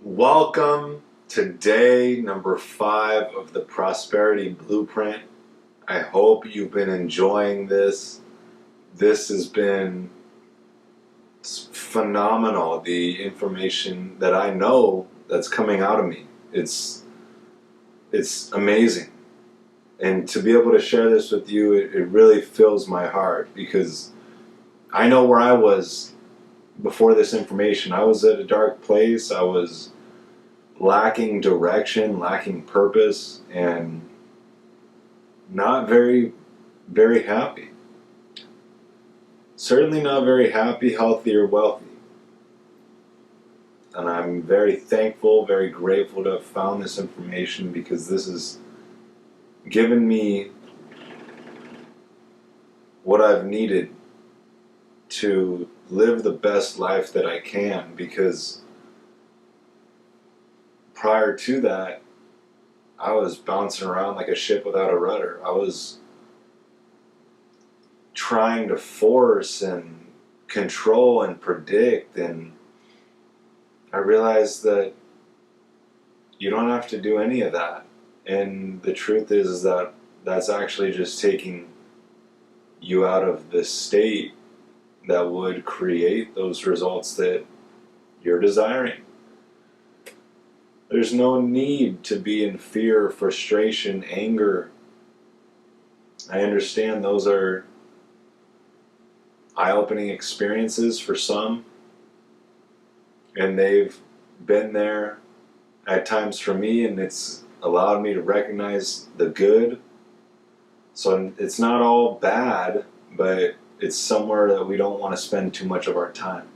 Welcome to day number 5 of the Prosperity Blueprint. I hope you've been enjoying this. This has been phenomenal, the information that I know that's coming out of me. It's amazing. And to be able to share this with you, it really fills my heart because I know where I was before this information. I was at a dark place. I was lacking direction, lacking purpose, and not very, very happy. Certainly not very happy, healthy, or wealthy. And I'm very thankful, very grateful to have found this information because this has given me what I've needed to live the best life that I can, because prior to that, I was bouncing around like a ship without a rudder. I was trying to force and control and predict, and I realized that you don't have to do any of that. And the truth is that that's actually just taking you out of the state that would create those results that you're desiring. There's no need to be in fear, frustration, anger. I understand those are eye-opening experiences for some, and they've been there at times for me, and it's allowed me to recognize the good. So it's not all bad, but it's somewhere that we don't want to spend too much of our time.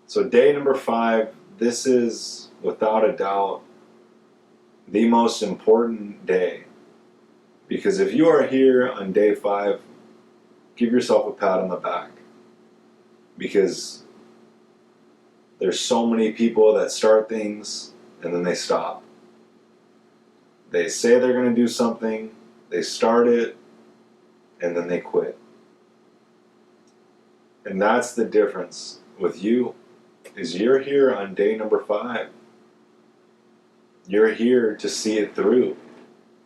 So day number 5, this is without a doubt the most important day. Because if you are here on day 5, give yourself a pat on the back. Because there's so many people that start things and then they stop. They say they're going to do something, they start it, and then they quit. And that's the difference with you, is you're here on day number 5. You're here to see it through.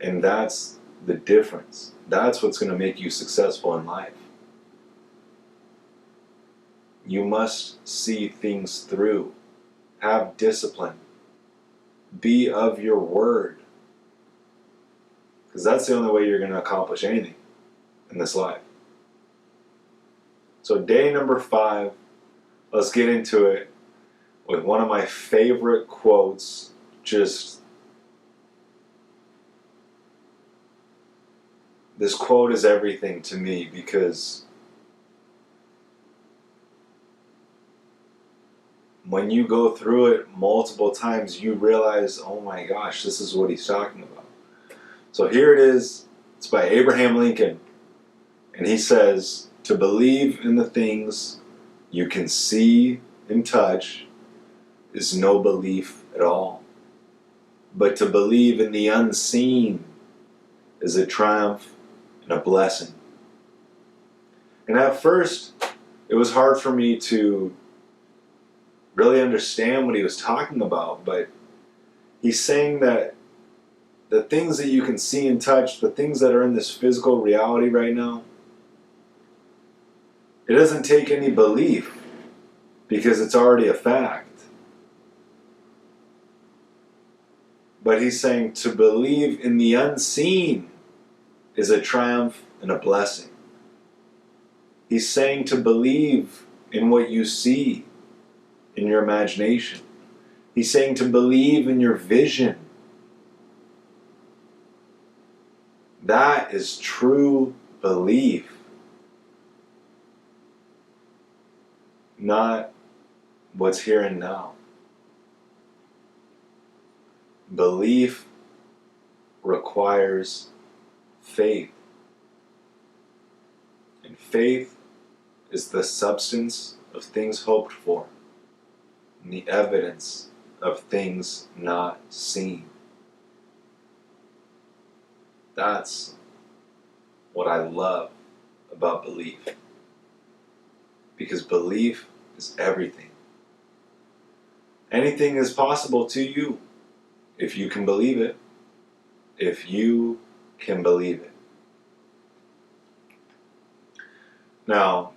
And that's the difference. That's what's going to make you successful in life. You must see things through. Have discipline. Be of your word. Because that's the only way you're going to accomplish anything in this life. So day number 5, let's get into it with one of my favorite quotes. Just this quote is everything to me, because when you go through it multiple times, you realize, oh my gosh, this is what he's talking about. So here it is. It's by Abraham Lincoln. And he says, to believe in the things you can see and touch is no belief at all. But to believe in the unseen is a triumph and a blessing. And at first, it was hard for me to really understand what he was talking about, but he's saying that the things that you can see and touch, the things that are in this physical reality right now, it doesn't take any belief, because it's already a fact. But he's saying to believe in the unseen is a triumph and a blessing. He's saying to believe in what you see in your imagination. He's saying to believe in your vision. That is true belief. Not what's here and now. Belief requires faith. And faith is the substance of things hoped for, and the evidence of things not seen. That's what I love about belief. Because belief is everything. Anything is possible to you if you can believe it. If you can believe it. Now,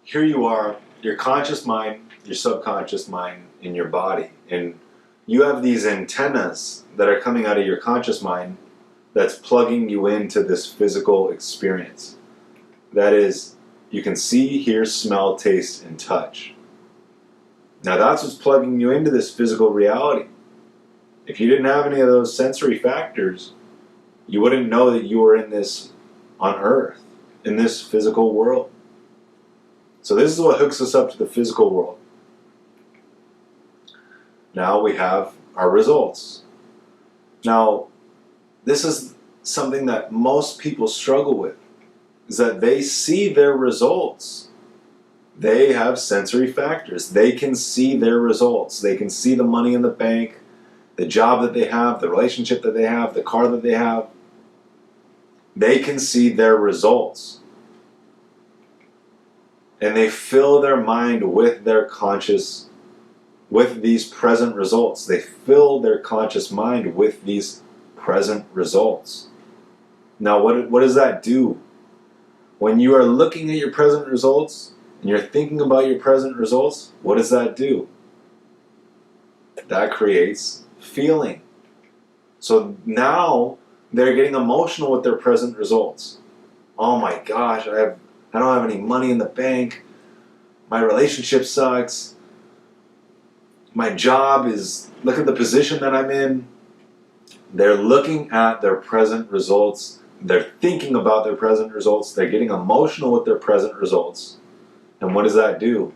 here you are, your conscious mind, your subconscious mind in your body, and you have these antennas that are coming out of your conscious mind that's plugging you into this physical experience. That is, you can see, hear, smell, taste, and touch. Now that's what's plugging you into this physical reality. If you didn't have any of those sensory factors, you wouldn't know that you were in this on Earth, in this physical world. So this is what hooks us up to the physical world. Now we have our results. Now, this is something that most people struggle with, is that they see their results. They have sensory factors. They can see their results. They can see the money in the bank, the job that they have, the relationship that they have, the car that they have. They can see their results. And they fill their mind with their conscious, with these present results. They fill their conscious mind with these present results. Now, what does that do? When you are looking at your present results, and you're thinking about your present results, what does that do? That creates feeling. So now they're getting emotional with their present results. Oh my gosh, I don't have any money in the bank. My relationship sucks. My job is, look at the position that I'm in. They're looking at their present results. They're thinking about their present results. They're getting emotional with their present results. And what does that do?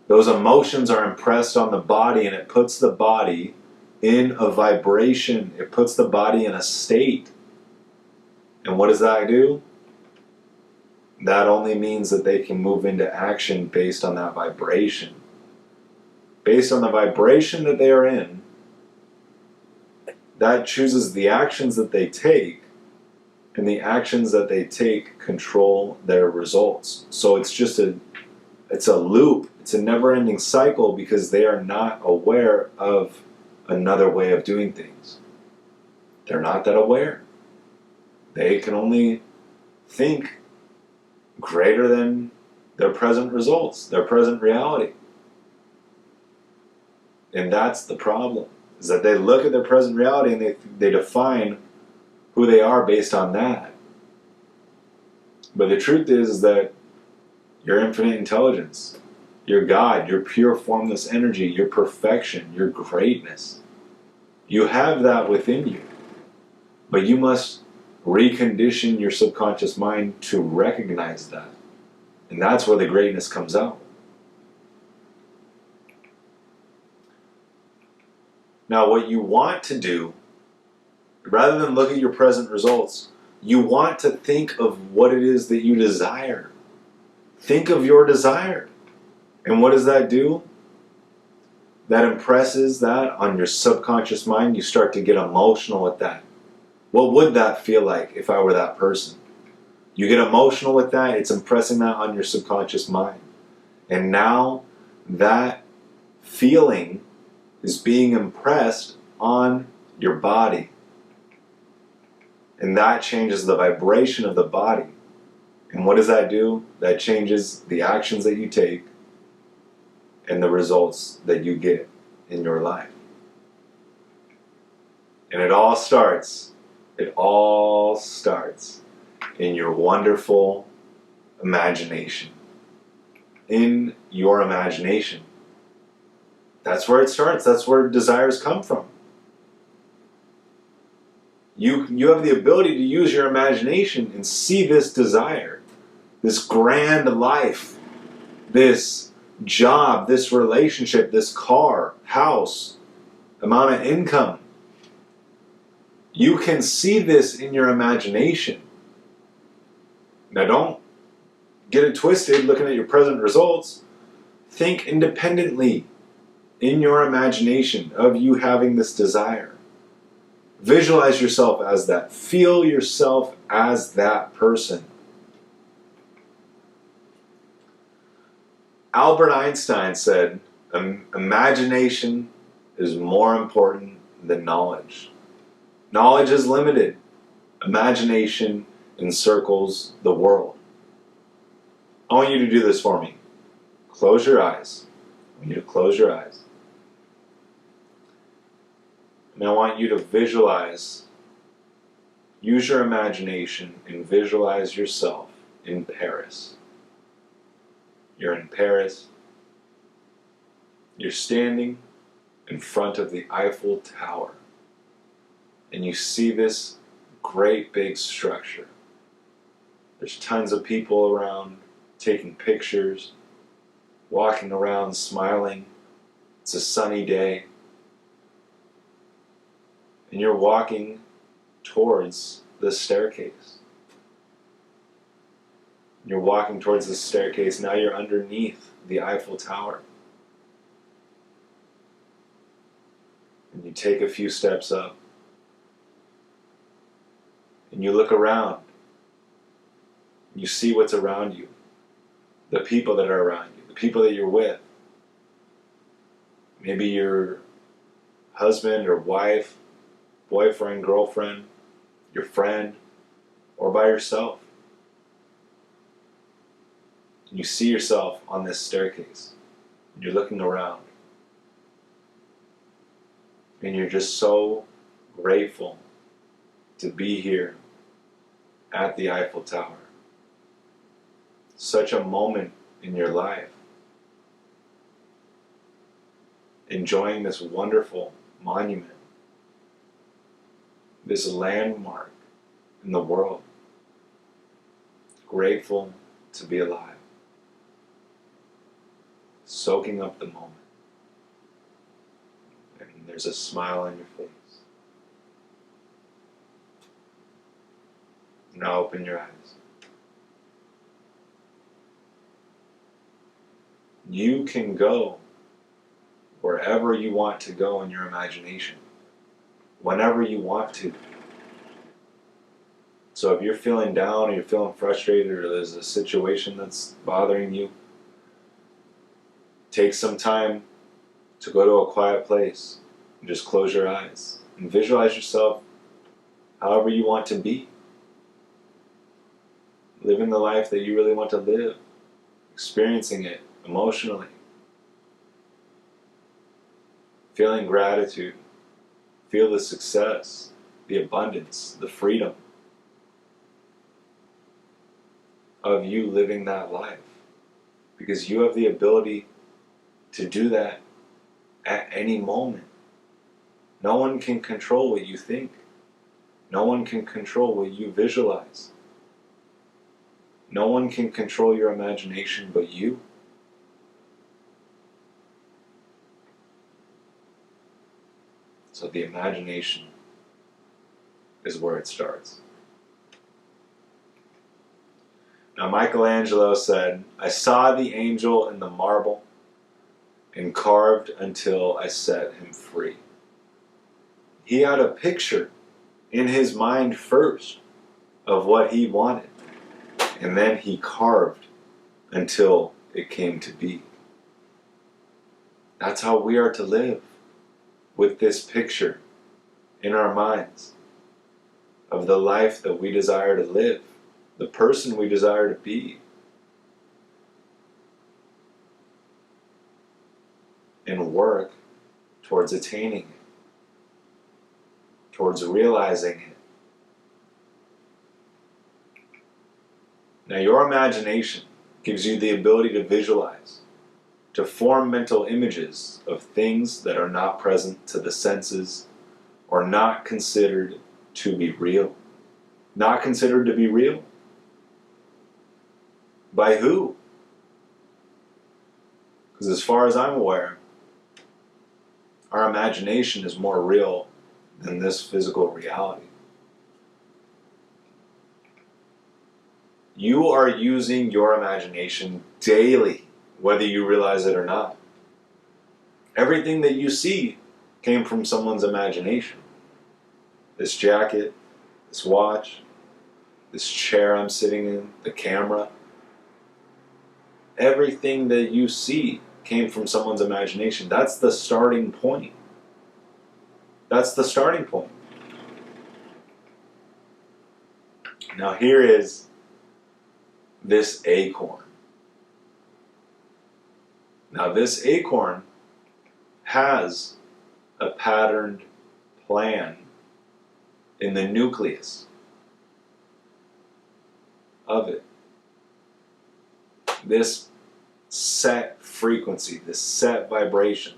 Those emotions are impressed on the body, and it puts the body in a vibration. It puts the body in a state. And what does that do? That only means that they can move into action based on that vibration. Based on the vibration that they are in, that chooses the actions that they take, and the actions that they take control their results. So it's a loop. It's a never-ending cycle because they are not aware of another way of doing things. They're not that aware. They can only think greater than their present results, their present reality. And that's the problem, is that they look at their present reality and they define who they are based on that. But the truth is that your infinite intelligence, your God, your pure formless energy, your perfection, your greatness, you have that within you. But you must recondition your subconscious mind to recognize that. And that's where the greatness comes out. Now, what you want to do, rather than look at your present results, you want to think of what it is that you desire. Think of your desire. And what does that do? That impresses that on your subconscious mind. You start to get emotional with that. What would that feel like if I were that person? You get emotional with that. It's impressing that on your subconscious mind. And now that feeling is being impressed on your body. And that changes the vibration of the body. And what does that do? That changes the actions that you take and the results that you get in your life. And it all starts in your wonderful imagination. In your imagination. That's where it starts. That's where desires come from. You have the ability to use your imagination and see this desire, this grand life, this job, this relationship, this car, house, amount of income. You can see this in your imagination. Now don't get it twisted looking at your present results. Think independently in your imagination of you having this desire. Visualize yourself as that. Feel yourself as that person. Albert Einstein said, Imagination is more important than knowledge. Knowledge is limited. Imagination encircles the world. I want you to do this for me. Close your eyes. I want you to close your eyes. And I want you to visualize, use your imagination and visualize yourself in Paris. You're in Paris. You're standing in front of the Eiffel Tower. And you see this great big structure. There's tons of people around taking pictures, walking around smiling. It's a sunny day. And you're walking towards the staircase. You're walking towards the staircase. Now you're underneath the Eiffel Tower. And you take a few steps up. And you look around. You see what's around you. The people that are around you. The people that you're with. Maybe your husband or wife, boyfriend, girlfriend, your friend, or by yourself. You see yourself on this staircase. And you're looking around. And you're just so grateful to be here at the Eiffel Tower. Such a moment in your life. Enjoying this wonderful monument. This landmark in the world. Grateful to be alive. Soaking up the moment. And there's a smile on your face. Now open your eyes. You can go wherever you want to go in your imagination. Whenever you want to. So if you're feeling down or you're feeling frustrated or there's a situation that's bothering you, take some time to go to a quiet place and just close your eyes and visualize yourself however you want to be. Living the life that you really want to live. Experiencing it emotionally. Feeling gratitude. Feel the success, the abundance, the freedom of you living that life. Because you have the ability to do that at any moment. No one can control what you think. No one can control what you visualize. No one can control your imagination but you. So the imagination is where it starts. Now Michelangelo said, "I saw the angel in the marble and carved until I set him free." He had a picture in his mind first of what he wanted, and then he carved until it came to be. That's how we are to live, with this picture in our minds of the life that we desire to live, the person we desire to be, and work towards attaining it, towards realizing it. Now your imagination gives you the ability to visualize, to form mental images of things that are not present to the senses or not considered to be real. Not considered to be real? By who? Because as far as I'm aware, our imagination is more real than this physical reality. You are using your imagination daily, whether you realize it or not. Everything that you see came from someone's imagination. This jacket, this watch, this chair I'm sitting in, the camera. Everything that you see came from someone's imagination. That's the starting point. That's the starting point. Now here is this acorn. Now this acorn has a patterned plan in the nucleus of it. This set frequency, this set vibration.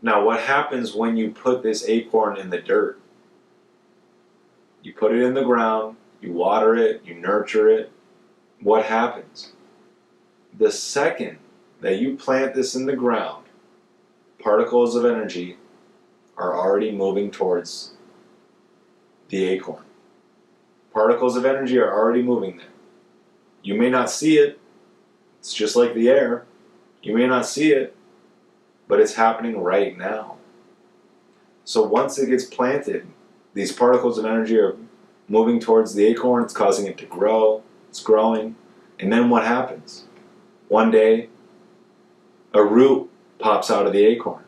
Now what happens when you put this acorn in the dirt? You put it in the ground, you water it, you nurture it. What happens? The second that you plant this in the ground, particles of energy are already moving towards the acorn. Particles of energy are already moving there. You may not see it. It's just like the air. You may not see it, but it's happening right now. So once it gets planted, these particles of energy are moving towards the acorn. It's causing it to grow. It's growing. And then what happens? One day, a root pops out of the acorn.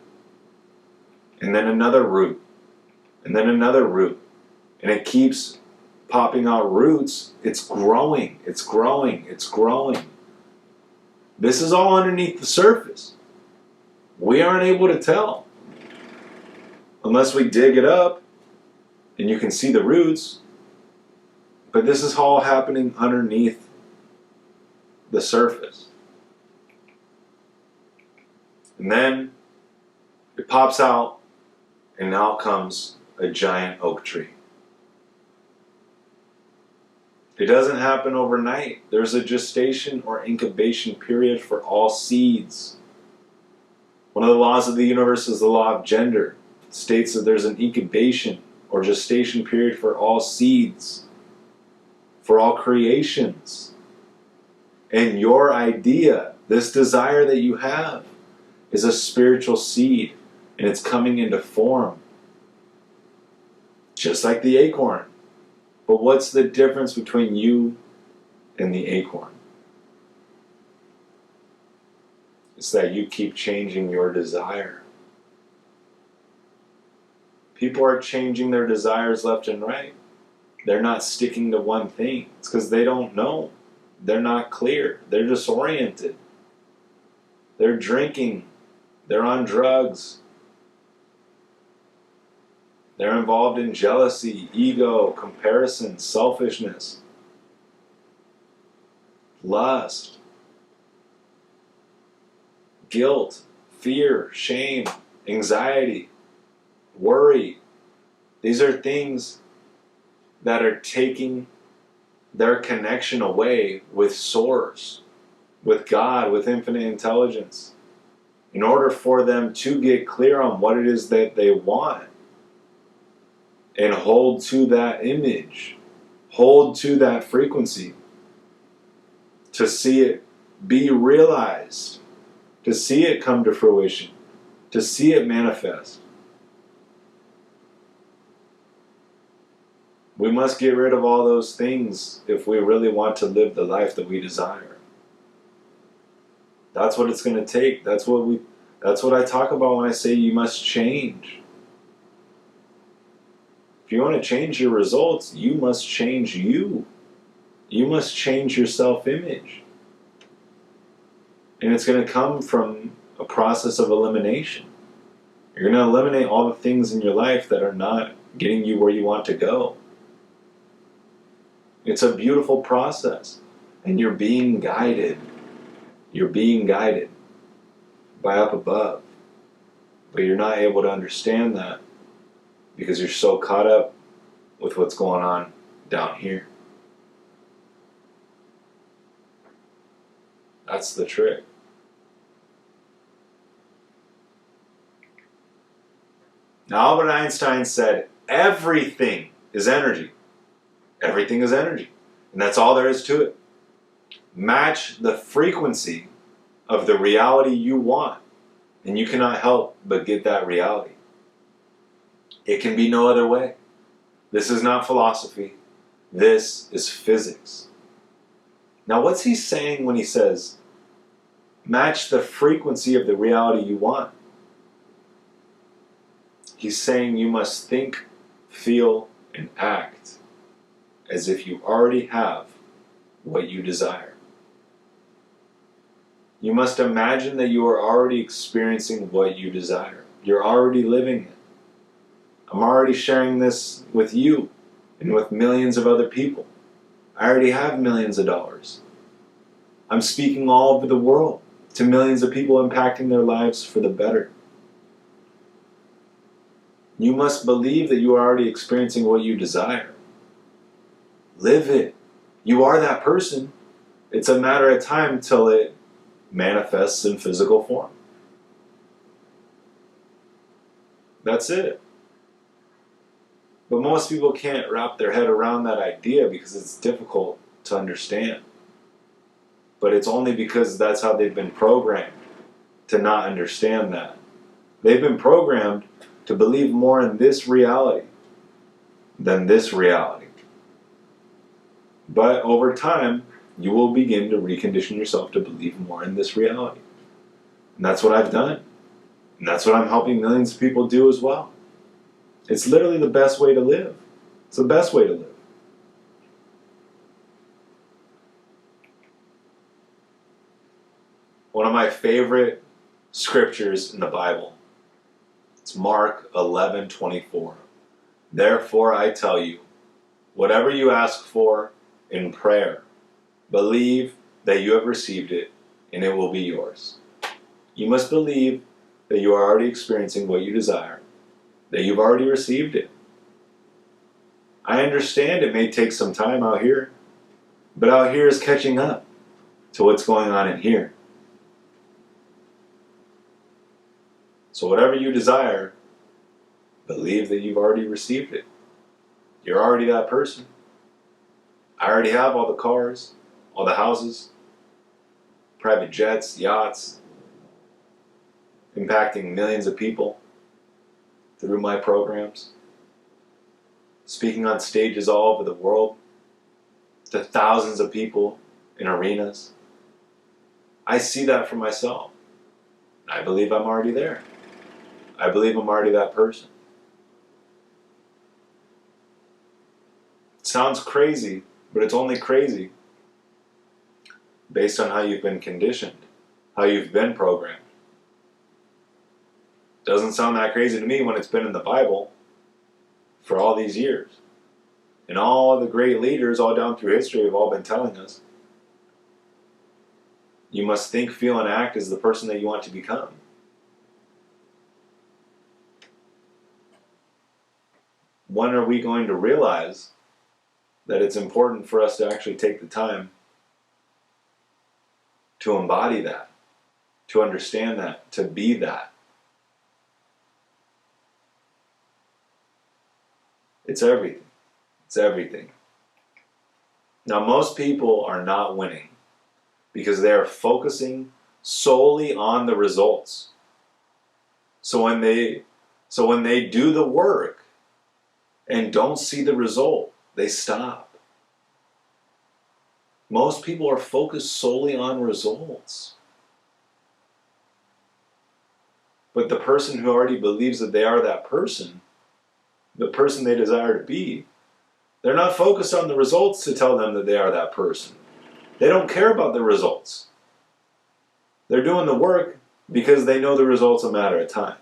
And then another root. And then another root. And it keeps popping out roots. It's growing. It's growing. It's growing. This is all underneath the surface. We aren't able to tell unless we dig it up and you can see the roots. But this is all happening underneath the surface. And then it pops out, and out comes a giant oak tree. It doesn't happen overnight. There's a gestation or incubation period for all seeds. One of the laws of the universe is the law of gender. It states that there's an incubation or gestation period for all seeds, for all creations. And your idea, this desire that you have, is a spiritual seed, and it's coming into form. Just like the acorn. But what's the difference between you and the acorn? It's that you keep changing your desire. People are changing their desires left and right. They're not sticking to one thing. It's because they don't know. They're not clear. They're disoriented. They're drinking. They're on drugs. They're involved in jealousy, ego, comparison, selfishness, lust, guilt, fear, shame, anxiety, worry. These are things that are taking their connection away with Source, with God, with infinite intelligence, in order for them to get clear on what it is that they want and hold to that image, hold to that frequency, to see it be realized, to see it come to fruition, to see it manifest. We must get rid of all those things if we really want to live the life that we desire. That's what it's going to take. That's what I talk about when I say you must change. If you want to change your results, you must change you. You must change your self-image. And it's going to come from a process of elimination. You're going to eliminate all the things in your life that are not getting you where you want to go. It's a beautiful process. And you're being guided. You're being guided by up above. But you're not able to understand that because you're so caught up with what's going on down here. That's the trick. Now, Albert Einstein said, everything is energy. Everything is energy. And that's all there is to it. Match the frequency of the reality you want, and you cannot help but get that reality. It can be no other way. This is not philosophy. This is physics. Now, what's he saying when he says Match the frequency of the reality you want. He's saying you must think, feel, and act as if you already have what you desire. You must imagine that you are already experiencing what you desire. You're already living it. I'm already sharing this with you and with millions of other people. I already have millions of dollars. I'm speaking all over the world to millions of people, impacting their lives for the better. You must believe that you are already experiencing what you desire. Live it. You are that person. It's a matter of time till it manifests in physical form. That's it. But most people can't wrap their head around that idea because it's difficult to understand. But it's only because that's how they've been programmed to not understand that. They've been programmed to believe more in this reality than this reality. But over time, you will begin to recondition yourself to believe more in this reality. And that's what I've done. And that's what I'm helping millions of people do as well. It's literally the best way to live. It's the best way to live. One of my favorite scriptures in the Bible, it's Mark 11:24. Therefore I tell you, whatever you ask for in prayer, believe that you have received it and it will be yours. You must believe that you are already experiencing what you desire, that you've already received it. I understand it may take some time out here, but out here is catching up to what's going on in here. So whatever you desire, believe that you've already received it. You're already that person. I already have all the cars, all the houses, private jets, yachts, impacting millions of people through my programs, speaking on stages all over the world to thousands of people in arenas. I see that for myself. I believe I'm already there. I believe I'm already that person. It sounds crazy, but it's only crazy based on how you've been conditioned, how you've been programmed. Doesn't sound that crazy to me when it's been in the Bible for all these years. And all the great leaders all down through history have all been telling us, you must think, feel, and act as the person that you want to become. When are we going to realize that it's important for us to actually take the time to embody that, to understand that, to be that? It's everything. It's everything. Now, most people are not winning because they are focusing solely on the results. So when they do the work and don't see the result, they stop. Most people are focused solely on results. But the person who already believes that they are that person, the person they desire to be, they're not focused on the results to tell them that they are that person. They don't care about the results. They're doing the work because they know the result's a matter of time.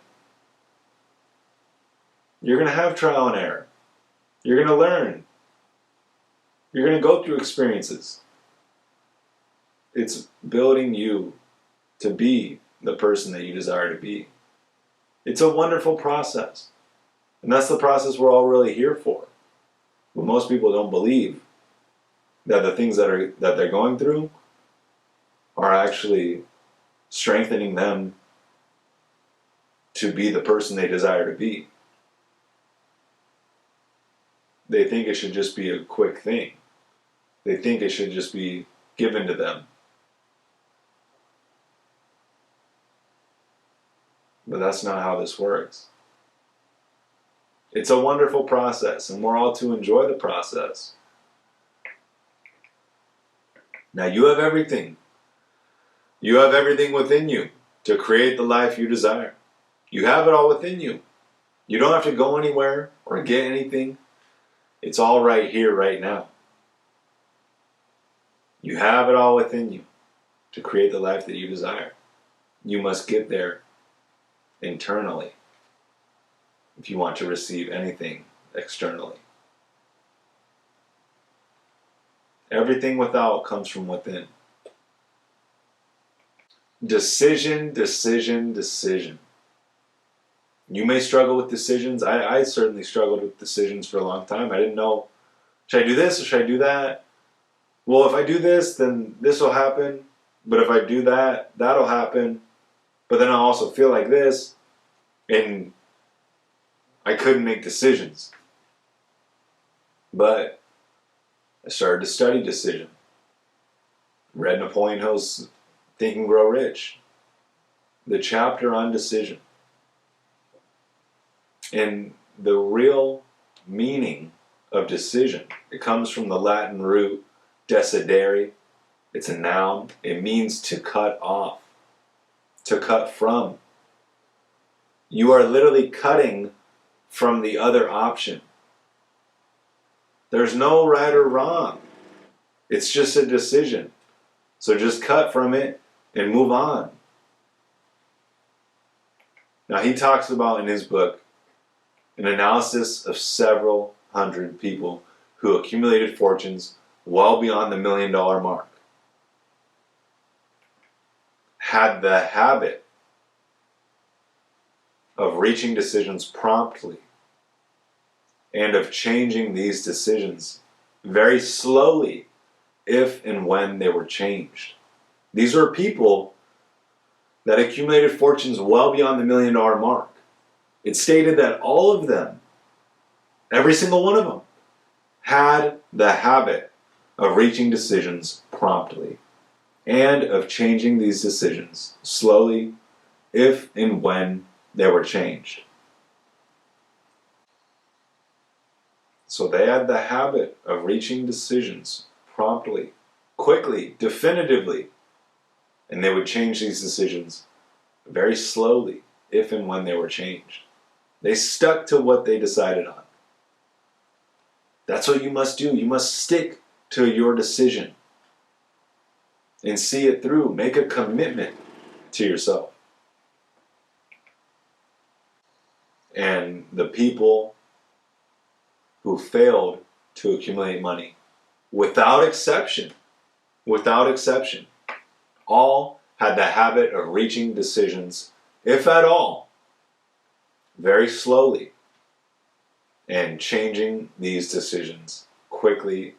You're going to have trial and error. You're going to learn. You're going to go through experiences. It's building you to be the person that you desire to be. It's a wonderful process. And that's the process we're all really here for. But most people don't believe that the things that they're going through are actually strengthening them to be the person they desire to be. They think it should just be a quick thing. They think it should just be given to them. But that's not how this works. It's a wonderful process, and we're all to enjoy the process. Now, you have everything. You have everything within you to create the life you desire. You have it all within you. You don't have to go anywhere or get anything. It's all right here, right now. You have it all within you to create the life that you desire. You must get there internally if you want to receive anything externally. Everything without comes from within. Decision, decision, decision. You may struggle with decisions. I certainly struggled with decisions for a long time. I didn't know, should I do this or should I do that? Well, if I do this, then this will happen. But if I do that, that'll happen. But then I'll also feel like this. And I couldn't make decisions. But I started to study decision. Read Napoleon Hill's Think and Grow Rich. The chapter on decision. And the real meaning of decision, it comes from the Latin root decidere. It's a noun. It means to cut off, to cut from. You are literally cutting from the other option. There's no right or wrong. It's just a decision. So just cut from it and move on. Now he talks about in his book an analysis of several hundred people who accumulated fortunes well beyond the $1 million mark, had the habit of reaching decisions promptly and of changing these decisions very slowly if and when they were changed. These were people that accumulated fortunes well beyond the $1 million mark. It stated that all of them, every single one of them, had the habit of reaching decisions promptly and of changing these decisions slowly if and when they were changed. So they had the habit of reaching decisions promptly, quickly, definitively, and they would change these decisions very slowly if and when they were changed. They stuck to what they decided on. That's what you must do. You must stick to your decision and see it through. Make a commitment to yourself. And the people who failed to accumulate money, without exception, all had the habit of reaching decisions, if at all, very slowly, and changing these decisions quickly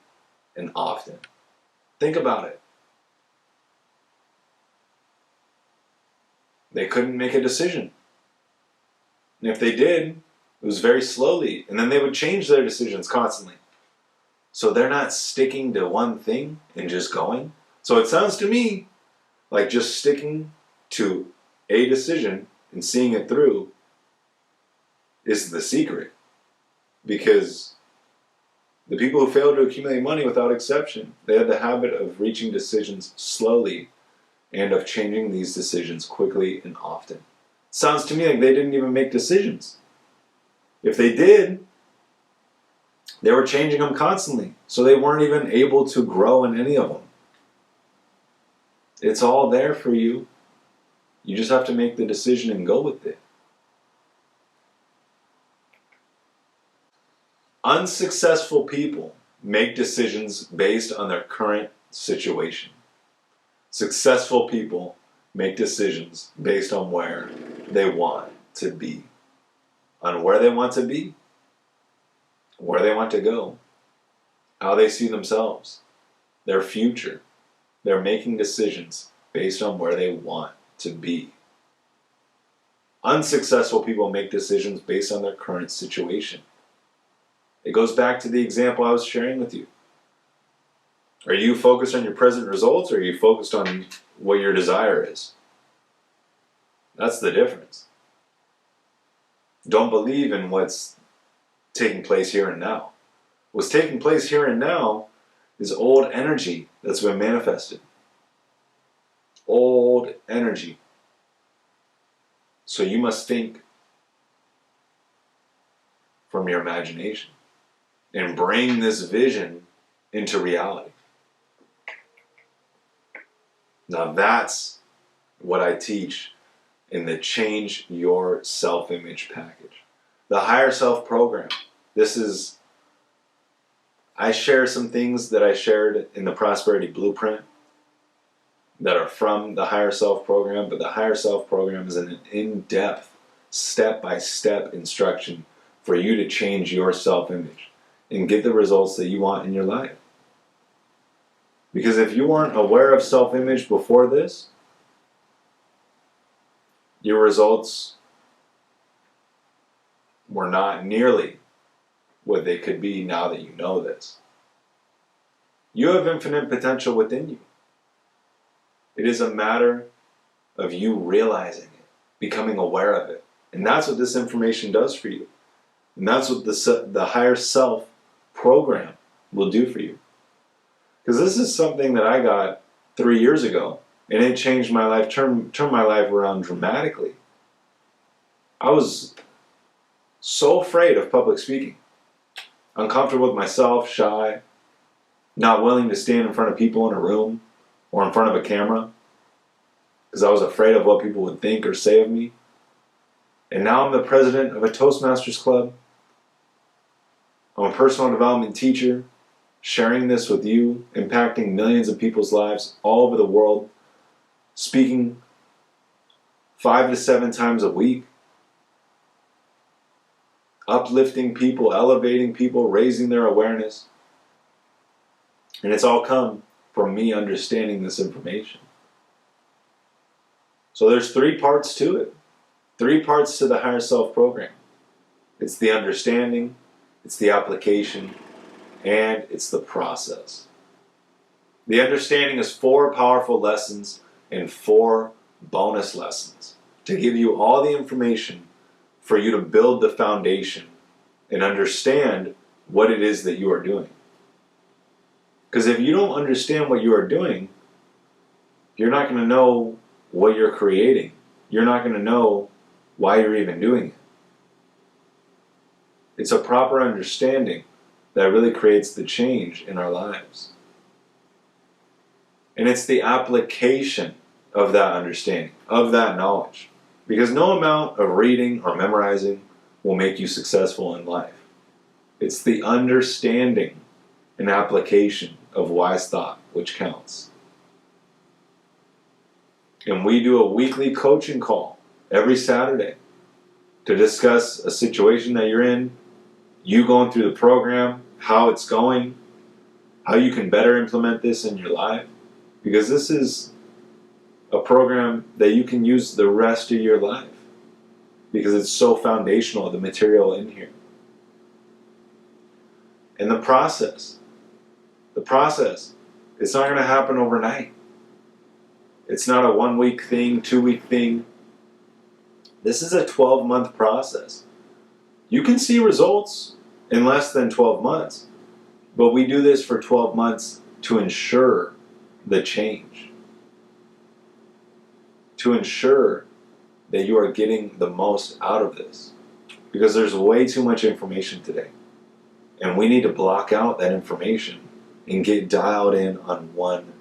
and often. Think about it. They couldn't make a decision. And if they did, it was very slowly, and then they would change their decisions constantly. So they're not sticking to one thing and just going. So it sounds to me like just sticking to a decision and seeing it through is the secret. Because the people who failed to accumulate money, without exception, they had the habit of reaching decisions slowly and of changing these decisions quickly and often. Sounds to me like they didn't even make decisions. If they did, they were changing them constantly, so they weren't even able to grow in any of them. It's all there for you. You just have to make the decision and go with it. Unsuccessful people make decisions based on their current situation. Successful people make decisions based on where they want to be. On where they want to be, where they want to go, how they see themselves, their future. They're making decisions based on where they want to be. Unsuccessful people make decisions based on their current situation. It goes back to the example I was sharing with you. Are you focused on your present results, or are you focused on what your desire is? That's the difference. Don't believe in what's taking place here and now. What's taking place here and now is old energy that's been manifested. old energy. So you must think from your imagination and bring this vision into reality. Now that's what I teach in the Change Your Self-Image package. The Higher Self program. I share some things that I shared in the Prosperity Blueprint that are from the Higher Self program, but the Higher Self program is an in-depth, step-by-step instruction for you to change your self-image and get the results that you want in your life. Because if you weren't aware of self-image before this, your results were not nearly what they could be now that you know this. You have infinite potential within you. It is a matter of you realizing it, becoming aware of it. And that's what this information does for you. And that's what the Higher Self program will do for you. Because this is something that I got 3 years ago, and it changed my life, turned my life around dramatically. I was so afraid of public speaking, uncomfortable with myself, shy, not willing to stand in front of people in a room or in front of a camera because I was afraid of what people would think or say of me. And now I'm the president of a Toastmasters club. I'm a personal development teacher, sharing this with you, impacting millions of people's lives all over the world, speaking 5 to 7 times a week, uplifting people, elevating people, raising their awareness. And it's all come from me understanding this information. So there's 3 parts to it. 3 parts to the Higher Self program. It's the understanding, it's the application, and it's the process. The understanding is 4 powerful lessons and 4 bonus lessons to give you all the information for you to build the foundation and understand what it is that you are doing. Because if you don't understand what you are doing, you're not going to know what you're creating. You're not going to know why you're even doing it. It's a proper understanding that really creates the change in our lives. And it's the application of that understanding, of that knowledge. Because no amount of reading or memorizing will make you successful in life. It's the understanding and application of wise thought which counts. And we do a weekly coaching call every Saturday to discuss a situation that you're in, you going through the program, how it's going, how you can better implement this in your life. Because this is a program that you can use the rest of your life. Because it's so foundational, the material in here. And the process, it's not going to happen overnight. It's not a 1-week thing, 2-week thing. This is a 12-month process. You can see results in less than 12 months, but we do this for 12 months to ensure the change. To ensure that you are getting the most out of this. Because there's way too much information today. And we need to block out that information and get dialed in on one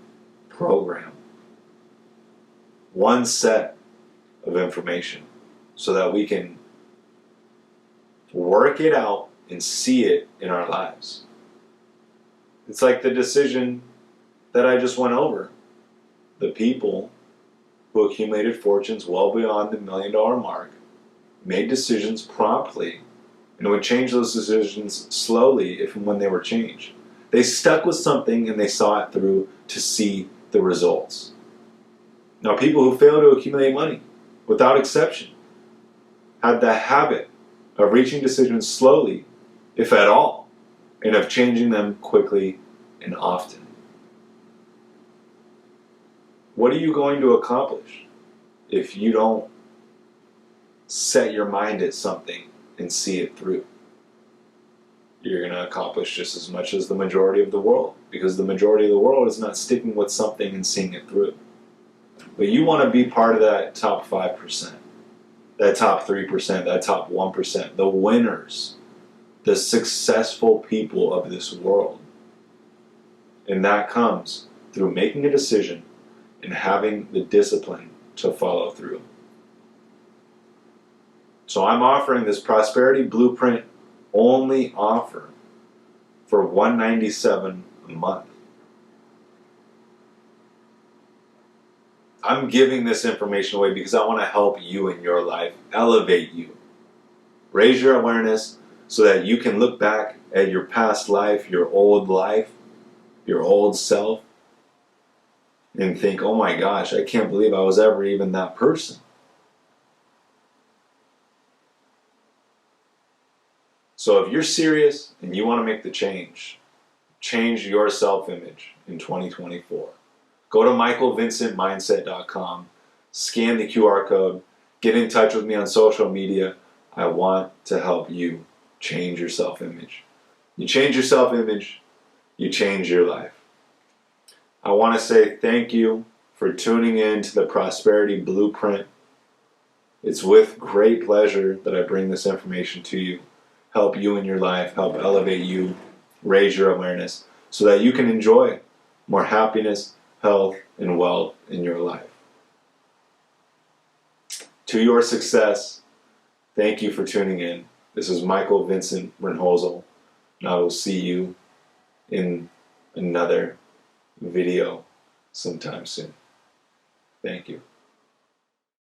program. One set of information so that we can work it out and see it in our lives. It's like the decision that I just went over. The people who accumulated fortunes well beyond the $1 million mark made decisions promptly and would change those decisions slowly if and when they were changed. They stuck with something and they saw it through to see the results. Now, people who fail to accumulate money, without exception, had the habit of reaching decisions slowly, if at all, and of changing them quickly and often. What are you going to accomplish if you don't set your mind at something and see it through? You're going to accomplish just as much as the majority of the world, because the majority of the world is not sticking with something and seeing it through. but you want to be part of that top 5%, that top 3%, that top 1%, the winners, the successful people of this world. And that comes through making a decision and having the discipline to follow through. So I'm offering this Prosperity Blueprint only offer for $197 a month. I'm giving this information away because I want to help you in your life, elevate you, raise your awareness so that you can look back at your past life, your old self, and think, oh my gosh, I can't believe I was ever even that person. So if you're serious and you want to make the change your self-image in 2024, go to michaelvincentmindset.com, scan the QR code, get in touch with me on social media. I want to help you change your self-image. You change your self-image, you change your life. I want to say thank you for tuning in to the Prosperity Blueprint. It's with great pleasure that I bring this information to you, help you in your life, help elevate you, raise your awareness, so that you can enjoy more happiness, health, and wealth in your life. To your success, thank you for tuning in. This is Michael Vincent Renholzel, and I will see you in another video sometime soon. Thank you.